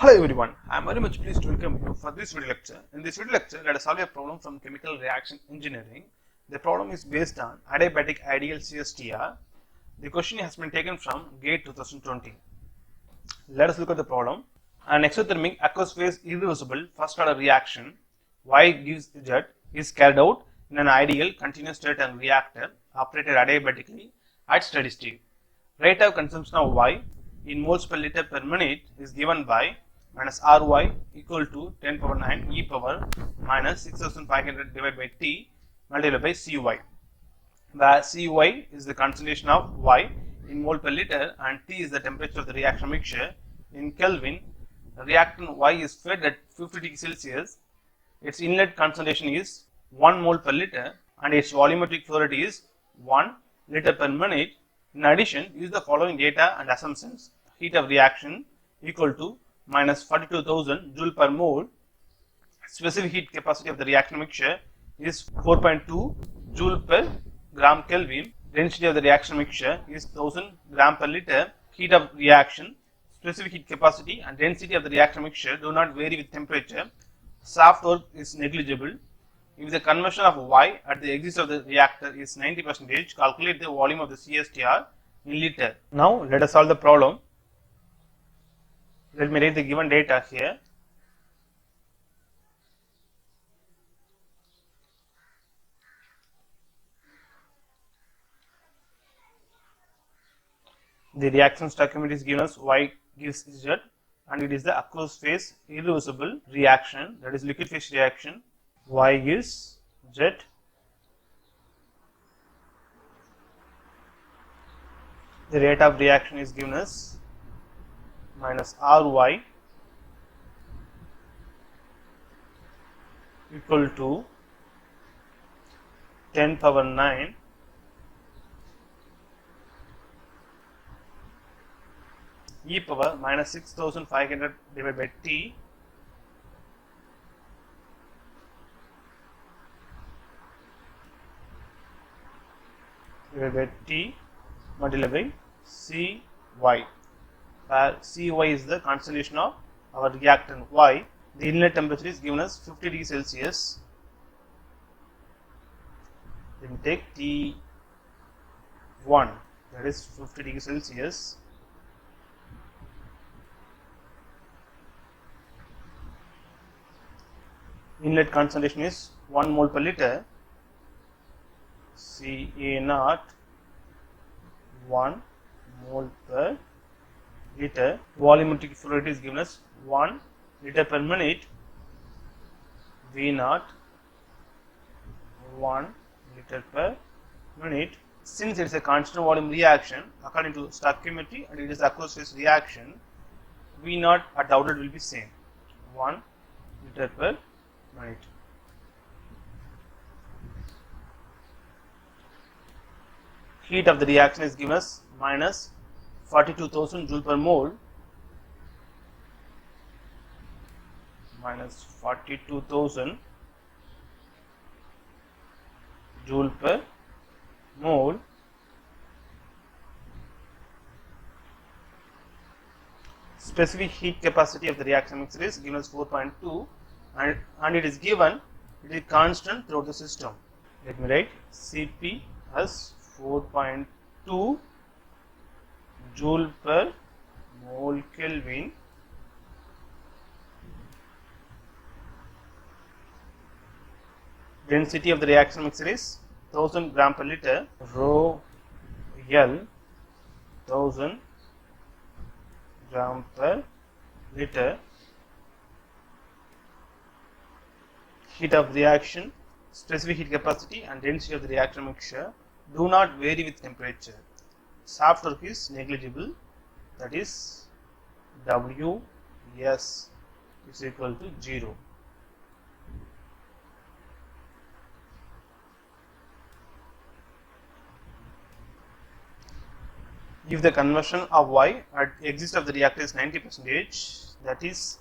Hello everyone, I am very much pleased to welcome you for this video lecture. In this video lecture, let us solve a problem from chemical reaction engineering. The problem is based on adiabatic ideal CSTR. The question has been taken from GATE 2020. Let us look at the problem. An exothermic aqueous phase irreversible first order reaction Y gives Z is carried out in an ideal continuous state and reactor operated adiabatically at steady state. Rate of consumption of Y in moles per liter per minute is given by minus Ry equal to 10 power 9 e power minus 6500 divided by T multiplied by Cy, where Cy is the concentration of Y in mole per liter and T is the temperature of the reaction mixture. In Kelvin, the reactant Y is fed at 50 degrees Celsius. Its inlet concentration is 1 mole per liter and its volumetric flow rate is 1 liter per minute. In addition, use the following data and assumptions. Heat of reaction equal to minus 42,000 joule per mole. Specific heat capacity of the reaction mixture is 4.2 joule per gram Kelvin. Density of the reaction mixture is 1000 gram per liter. Heat of reaction, specific heat capacity and density of the reaction mixture do not vary with temperature. Soft work is negligible. If the conversion of Y at the exit of the reactor is 90%, calculate the volume of the CSTR in liter. Now let us solve the problem. Let me write the given data here. The reaction stoichiometry is given as Y gives Z and it is the aqueous phase irreversible reaction, that is liquid phase reaction. Y gives Z, the rate of reaction is given as minus Ry equal to 10 power 9 e power minus 6500 divided by T divided by T multiplied by Cy, where Cy is the concentration of our reactant Y. The inlet temperature is given as 50 degrees Celsius. Then take T1, that is 50 degrees Celsius. Inlet concentration is 1 mole per liter. Ca0 1 mole per liter. Volumetric flow rate is given as 1 liter per minute. V0 1 liter per minute. Since it is a constant volume reaction according to stoichiometry and it is aqueous phase reaction, V0 at the outlet will be same, 1 liter per minute. Heat of the reaction is given as minus 42,000 joule per mole, minus 42,000 joule per mole. Specific heat capacity of the reaction mixture is given as 4.2 and it is given, it is constant throughout the system. Let me write Cp as 4.2 joule per mole Kelvin. Density of the reaction mixture is 1000 gram per liter. Rho L 1000 gram per liter. Heat of reaction, specific heat capacity and density of the reaction mixture do not vary with temperature. Soft work is negligible, that is Ws is equal to 0. If the conversion of Y at exit of the reactor is 90%, that is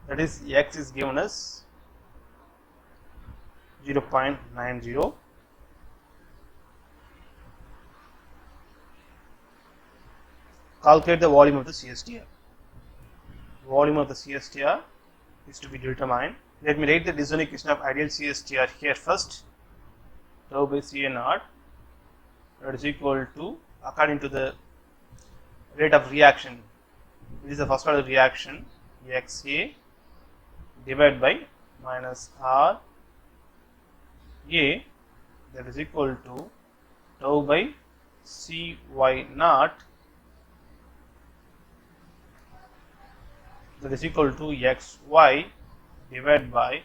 X is given as 0.90. Calculate the volume of the CSTR. volume of the CSTR is to be determined. Let me write the Dizovan equation of ideal CSTR here first. Tau by Ca naught that is equal to, according to the rate of reaction, it is the first order reaction, Xa divided by minus R A, that is equal to tau by Cy naught, that is equal to Xy divided by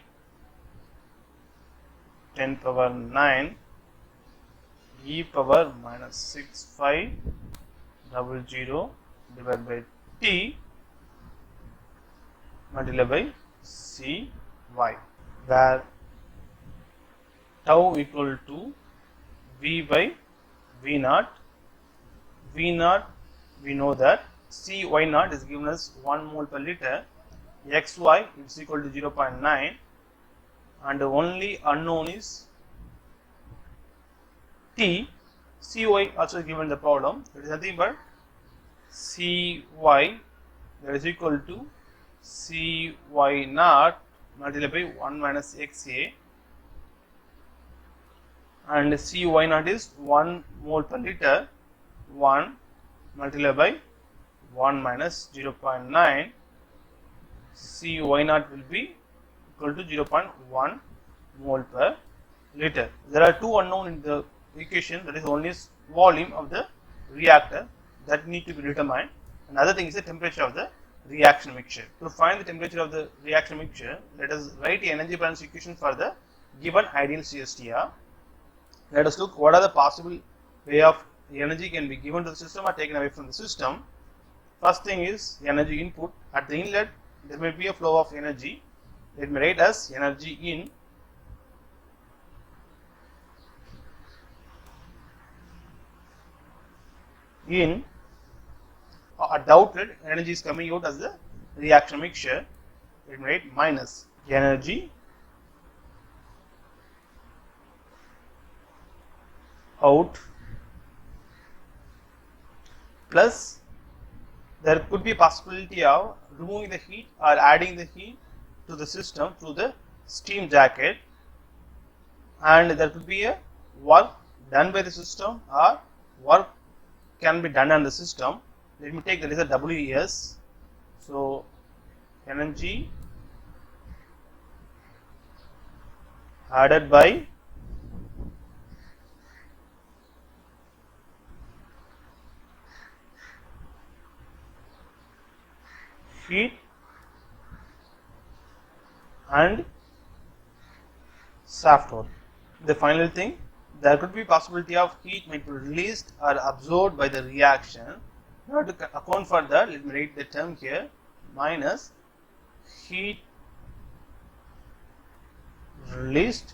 10 power 9 e power minus 6500 divided by T multiplied by Cy, where tau equal to V by V naught. V naught, we know that Cy naught is given as 1 mole per liter, Xy is equal to 0.9, and the only unknown is T. Cy also given the problem, it is nothing but Cy that is equal to Cy naught multiplied by 1 minus Xa, and Cy naught is 1 mole per liter, 1 multiplied by 1 minus 0.9, Cy naught will be equal to 0.1 mole per liter. There are two unknown in the equation, that is one is volume of the reactor that need to be determined, another thing is the temperature of the reaction mixture. To find the temperature of the reaction mixture, let us write the energy balance equation for the given ideal CSTR. Let us look what are the possible way of energy can be given to the system or taken away from the system. First thing is energy input. At the inlet there may be a flow of energy. Let me write as energy in at the outlet energy is coming out as the reaction mixture. Let me write minus energy out plus there could be a possibility of removing the heat or adding the heat to the system through the steam jacket, and there could be a work done by the system or work can be done on the system. Let me take that is a WES. So energy added by heat and shaft work. The final thing, there could be possibility of heat might be released or absorbed by the reaction. In order to account for that, let me write the term here minus heat released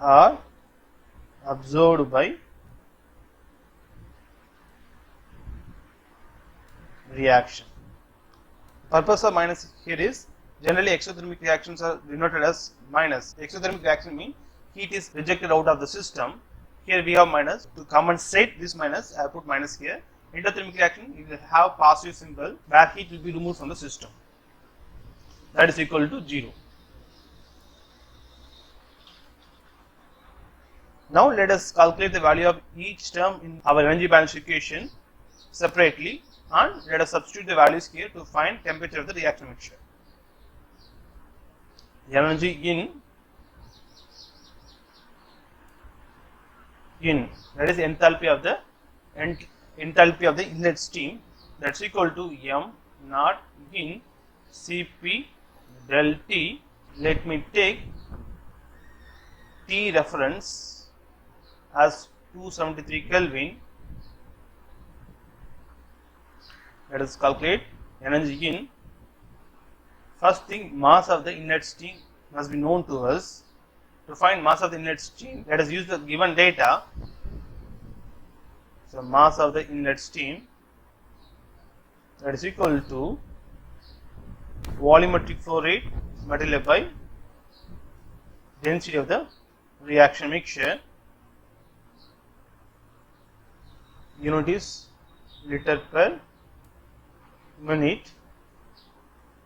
or absorbed by reaction. Purpose of minus here is generally exothermic reactions are denoted as minus. Exothermic reaction means heat is rejected out of the system. Here we have minus. To compensate this minus, I have put minus here. Endothermic reaction, you will have positive symbol where heat will be removed from the system. That is equal to 0. Now let us calculate the value of each term in our energy balance equation separately, and let us substitute the values here to find temperature of the reaction mixture. Energy in that is enthalpy of the inlet steam, that's equal to m naught in Cp del T. Let me take T reference as 273 Kelvin. Let us calculate energy in. First thing, mass of the inlet steam must be known to us. To find mass of the inlet steam, let us use the given data. So mass of the inlet steam, that is equal to volumetric flow rate multiplied by density of the reaction mixture. Unit is liter per minute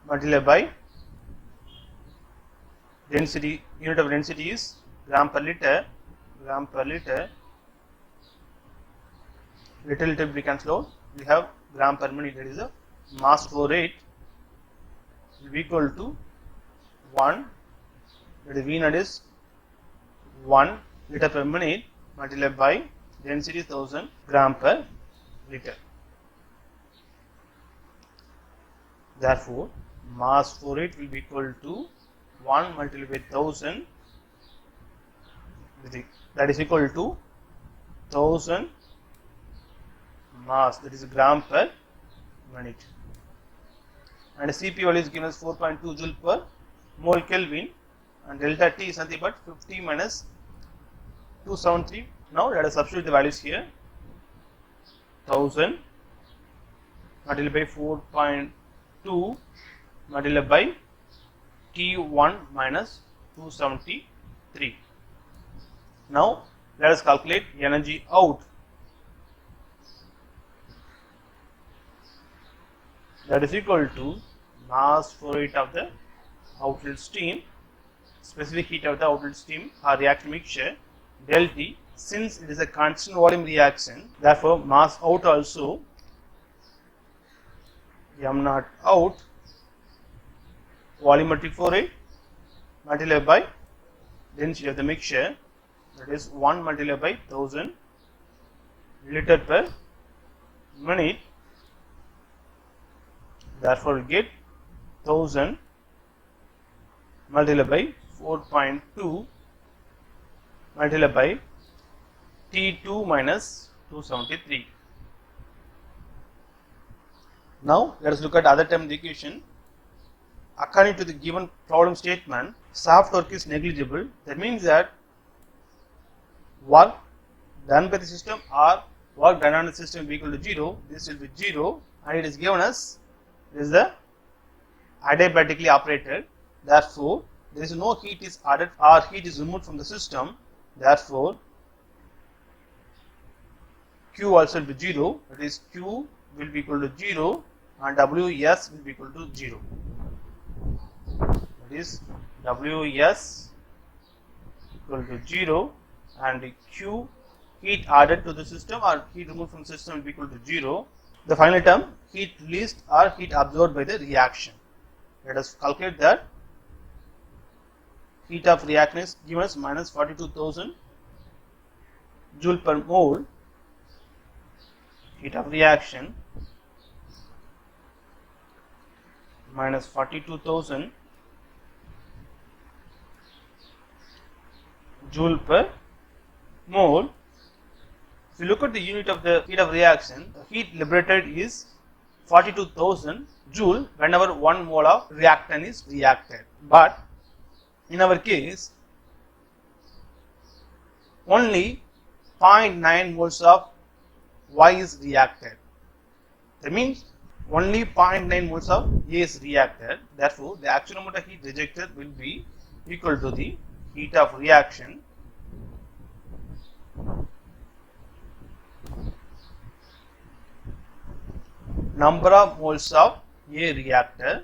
multiplied by density, unit of density is gram per liter, little we cancel out, we have gram per minute, that is a mass flow rate will be equal to 1, that is V naught is 1 liter per minute multiplied by density 1000 gram per liter. Therefore, mass flow rate will be equal to 1 multiplied by 1000, that is equal to 1000 mass, that is gram per minute, and Cp value is given as 4.2 joule per mole Kelvin, and delta T is nothing but 50 minus 273. Now let us substitute the values here. 1000 multiplied by 4.2 multiplied by T1 minus 273. Now let us calculate energy out. That is equal to mass flow rate of the outlet stream, specific heat of the outlet stream or reactant mixture, del T. Since it is a constant volume reaction, therefore mass out also m naught out volumetric flow rate multiplied by density of the mixture, that is 1 multiplied by 1000 liter per minute. Therefore, we get 1000 multiplied by 4.2 multiplied by T2 minus 273. Now, let us look at other term of the equation. According to the given problem statement, soft work is negligible. That means that work done by the system or work done on the system will be equal to 0. This will be 0, and it is given as this is the adiabatically operated. Therefore, there is no heat is added or heat is removed from the system. Therefore, Q also will be 0. That is, Q will be equal to 0 and Ws will be equal to 0. That is, Ws equal to 0 and Q, heat added to the system or heat removed from the system, will be equal to 0. The final term, heat released or heat absorbed by the reaction. Let us calculate that. Heat of reaction is given as minus 42,000 joule per mole. Heat of reaction minus 42,000 joule per mole. If you look at the unit of the heat of reaction, the heat liberated is 42,000 joule whenever 1 mole of reactant is reacted. But in our case, only 0.9 moles of Y is reacted. That means only 0.9 moles of A is reacted. Therefore, the actual amount of heat rejected will be equal to the heat of reaction number of moles of A reactor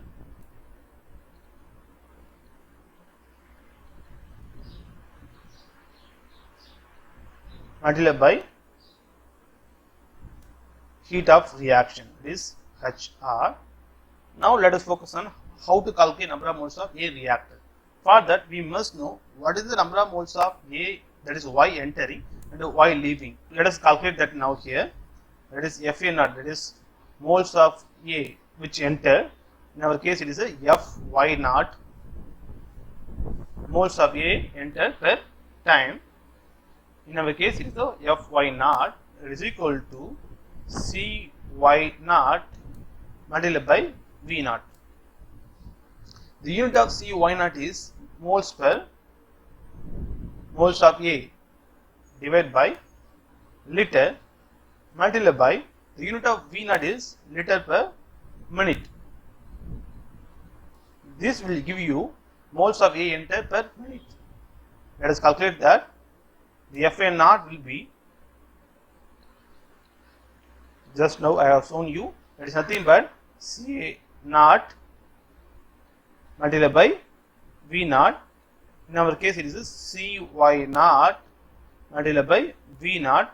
multiplied by heat of reaction, is HR. Now let us focus on how to calculate number of moles of A reactor. For that, we must know what is the number of moles of A, that is Y entering, and Y leaving. Let us calculate that now here. That is FA naught, that is moles of A which enter. In our case, it is a Fy naught, moles of A enter per time. In our case, it is the Fy naught, it is equal to Cy naught multiplied by V naught. The unit of Cy naught is moles per moles of A divided by liter multiplied by the unit of V naught is liter per minute. This will give you moles of A enter per minute. Let us calculate that. The Fa naught will be Just now I have shown you, that is nothing but Ca naught multiplied by V naught. In our case, it is Cy naught multiplied by V naught.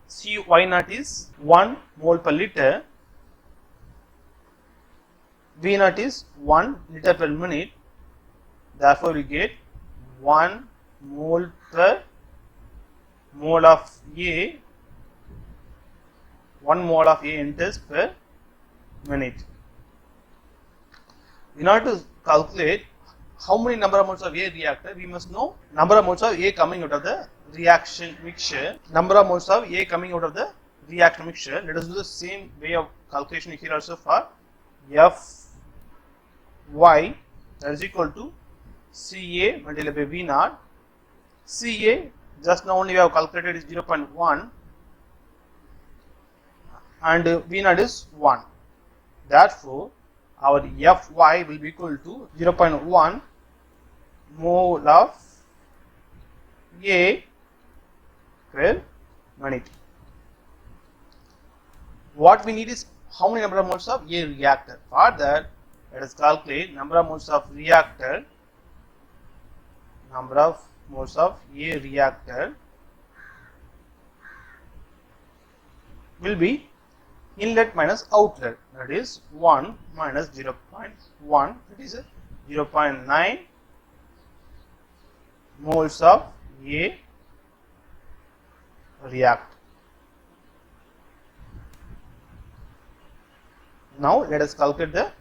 Cy naught is 1 mole per liter. V naught is 1 liter per minute. Therefore, we get 1 mole per mole of A. 1 mole of A enters per minute. In order to calculate how many number of moles of A reactor, we must know number of moles of A coming out of the reaction mixture. Number of moles of A coming out of the reaction mixture. Let us do the same way of calculation here also for Fy, that is equal to Ca multiplied by V naught. Ca just now only we have calculated is 0.1 and V naught is 1. Therefore, our Fy will be equal to 0.1 mole of A per minute. What we need is how many number of moles of A reactor. For that, let us calculate number of moles of reactor. Number of moles of A reactor will be inlet minus outlet, that is 1 minus 0.1, that is 0.9 moles of A reactor. Now let us calculate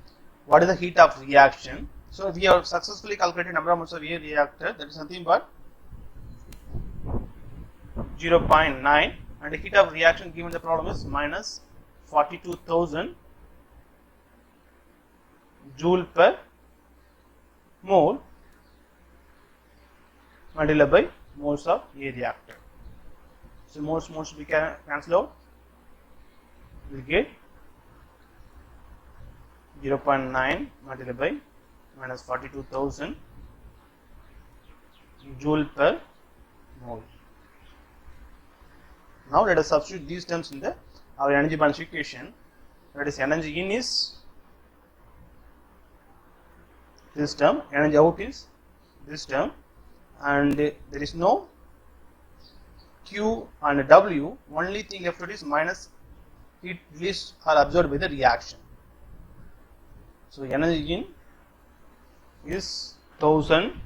what is the heat of reaction. So we have successfully calculated number of moles of A reactor, that is nothing but 0.9, and the heat of reaction given the problem is minus 42,000 joule per mole multiplied by moles of A reactor. So moles we can cancel out. We will get 0.9 multiplied by minus 42,000 joule per mole. Now let us substitute these terms in our energy balance equation. That is, energy in is this term, energy out is this term, and there is no Q and W. Only thing left is minus heat released or absorbed by the reaction. So energy in is 1000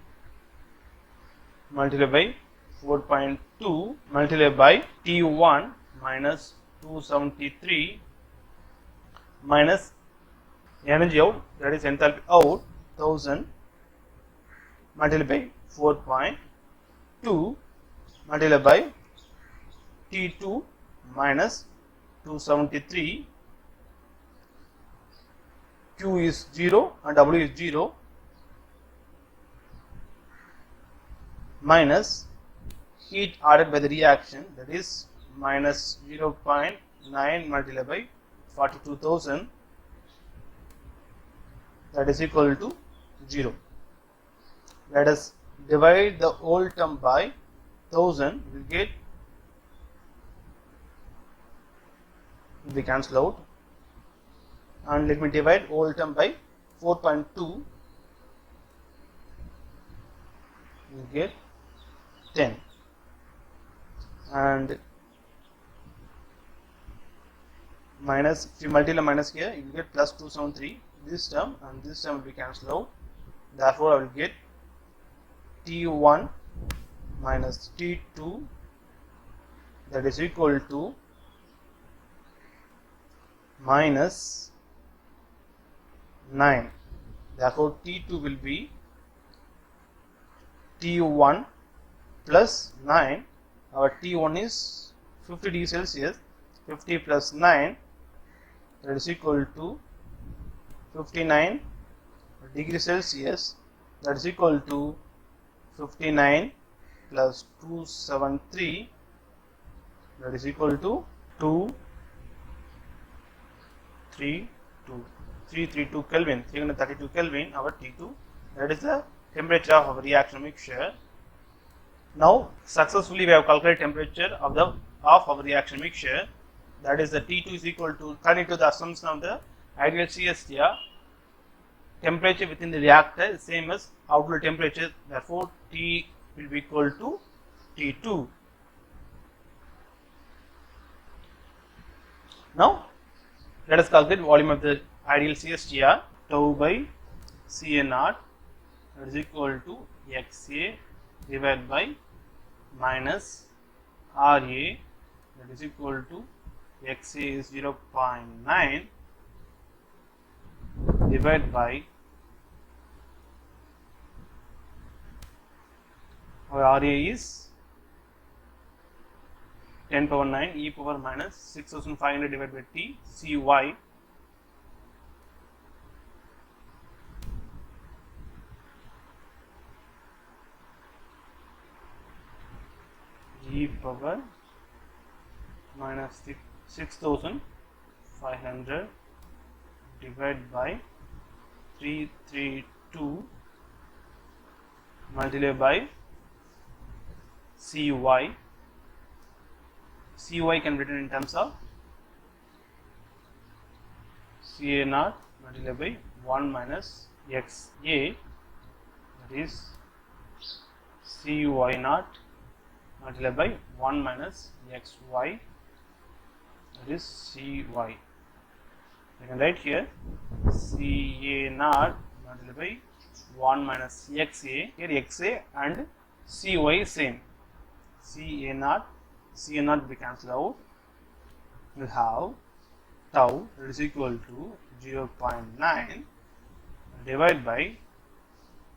multiplied by 4.2 multiplied by T1 minus 273 minus energy out, that is enthalpy out, 1000 multiplied by 4.2 multiplied by T2 minus 273. Q is 0 and W is 0 minus heat added by the reaction, that is minus 0.9 multiplied by 42,000, that is equal to 0. Let us divide the whole term by 1000, we will get, we cancel out, and let me divide whole term by 4.2, we will get 10, and minus, if you multiply minus here, you will get plus 273, this term and this term will be cancelled out. Therefore, I will get T1 minus T2, that is equal to minus 9. Therefore, T2 will be T1 plus 9. Our T1 is 50 degrees Celsius, 50 plus 9, that is equal to 59 degrees Celsius, that is equal to 59 plus 273, that is equal to 332 Kelvin, 332 Kelvin, our T2, that is the temperature of our reaction mixture. Now successfully we have calculated temperature of our reaction mixture. that is the T2 is equal to, according to the assumption of the ideal CSTR, temperature within the reactor is same as outlet temperature, therefore T will be equal to T2. Now let us calculate volume of the ideal CSTR. Tau by Ca naught, that is equal to Xa divided by minus Ra, that is equal to Xa is 0.9 divided by our Ra is 10 power 9 e power minus 6500 divided by T Cy e power minus 6500 divided by 332 multiplied by Cy. Cy can be written in terms of Ca naught multiplied by 1 minus Xa, that is Cy naught multiplied by 1 minus Xy, that is Cy. I can write here Ca naught multiplied by 1 minus Xa, here Xa and Cy same. Ca naught will be cancelled out. We have tau, that is equal to 0.9 divided by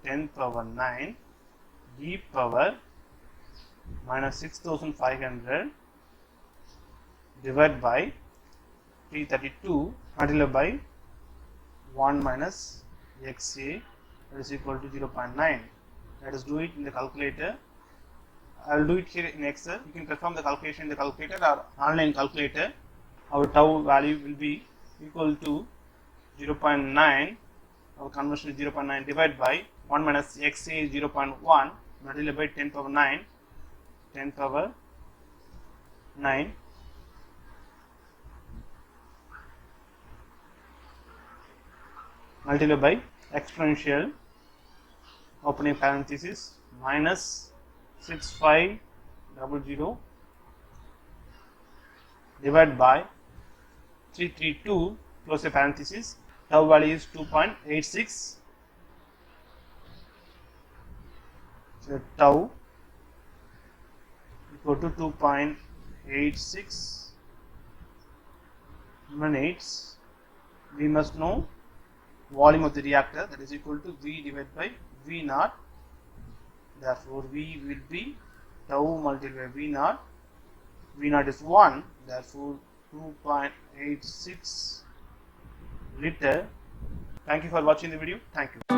10 power 9 e power minus 6500 divided by 332 multiplied by 1 minus Xa, that is equal to 0.9. Let us do it in the calculator. I will do it here in Excel. You can perform the calculation in the calculator or online calculator. Our tau value will be equal to 0.9. Our conversion is 0.9 divided by 1 minus Xa is 0.1 multiplied by 10 power 9. 10 power 9 multiplied by exponential opening parenthesis minus 6500 divided by 332 close a parenthesis, tau value is 2.86. So tau equal to 2.86 minutes. We must know volume of the reactor, that is equal to V divided by V naught. Therefore V will be tau multiplied by V naught. V naught is 1, therefore 2.86 liter. Thank you for watching the video. Thank you.